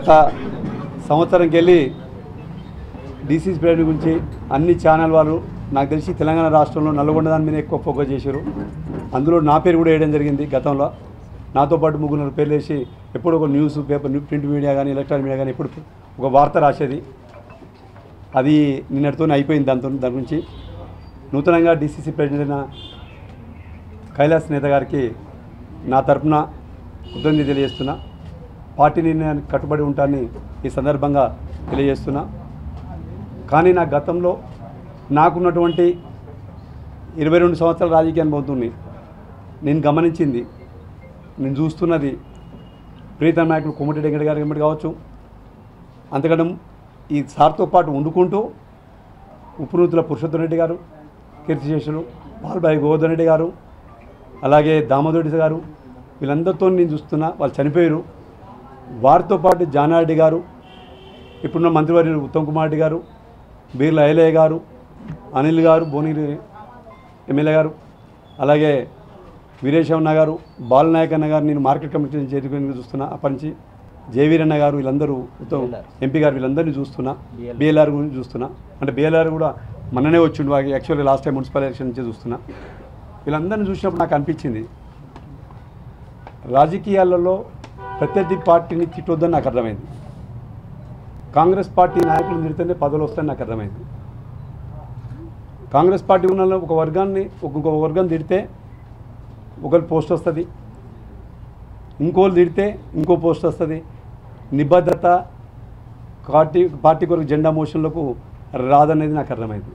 గత సంవత్సరంకి వెళ్ళి DCC private గురించి అన్ని ఛానల్ వాళ్ళు నాకు తెలిసి తెలంగాణ రాష్ట్రంలో నల్గొండ దాని మీద ఎక్కువ ఫోకస్ చేశారు. అందులో నా పేరు కూడా వేయడం జరిగింది. గతంలో నాతో పాటు ముగ్గురు పేర్లు వేసి ఎప్పుడు ఒక న్యూస్ పేపర్ ప్రింట్ మీడియా కానీ ఎలక్ట్రానిక్ మీడియా కానీ ఎప్పుడు ఒక వార్త రాసేది. అది నిన్నటితో అయిపోయింది. దాని గురించి నూతనంగా డీసీసీ ప్రెసిడెంట్ అయిన కైలాస్ నేత గారికి నా తరఫున కృతజ్ఞతలు తెలియజేస్తున్నా. పార్టీ నిర్ణయానికి కట్టుబడి ఉంటానని ఈ సందర్భంగా తెలియజేస్తున్నా. కానీ నా గతంలో నాకున్నటువంటి 22 సంవత్సరాల రాజకీయ అనుభవంతో నేను గమనించింది, నేను చూస్తున్నది ప్రీతం నాయకుడు కోమటిరెడ్డి వెంకట గారి వెంబడి కావచ్చు, అంతకంటే ఈ సార్తో పాటు వండుకుంటూ ఉప్పునూతుల పురుషోత్తమ రెడ్డి గారు, కీర్తిశేషులు బాలబాయి గోవర్ధన్ రెడ్డి గారు, అలాగే దామోదరెడ్డి గారు, వీళ్ళందరితో నేను చూస్తున్నా. వాళ్ళు చనిపోయారు. వారితో పాటు జానారెడ్డి గారు, ఇప్పుడున్న మంత్రివర్యులు ఉత్తమ్ కుమార్ రెడ్డి గారు, బీర్ల ఐలయ్య గారు, అనిల్ గారు, భువనగిరి ఎమ్మెల్యే గారు, అలాగే వీరేశవన్న గారు, బాలనాయక్ అన్న గారు, నేను మార్కెట్ కమిటీ చేరుకుని చూస్తున్నా. అప్పటి నుంచి జయవీరన్న గారు, వీళ్ళందరూ ఉత్తమ్ ఎంపీ గారు, వీళ్ళందరినీ చూస్తున్నా. బిఎల్ఆర్ గురించి చూస్తున్నా. అంటే బిఎల్ఆర్ కూడా మొన్ననే వచ్చిండు. Actually last time municipal election నుంచి చూస్తున్నా. వీళ్ళందరినీ చూసినప్పుడు నాకు అనిపించింది, రాజకీయాలలో ప్రత్యర్థి పార్టీని తిట్టొద్దని నాకు అర్థమైంది. కాంగ్రెస్ పార్టీ నాయకులను తిడితేనే పదవులు వస్తాయని నాకు అర్థమైంది. కాంగ్రెస్ పార్టీ ఉన్న ఒక వర్గాన్ని ఒక్కొక్క వర్గం తిడితే ఒకరి పోస్ట్ వస్తుంది, ఇంకోళ్ళు తిడితే ఇంకో పోస్ట్ వస్తుంది. నిబద్ధత పార్టీ కొరకు జెండా మోషన్లకు రాదనేది నాకు అర్థమైంది.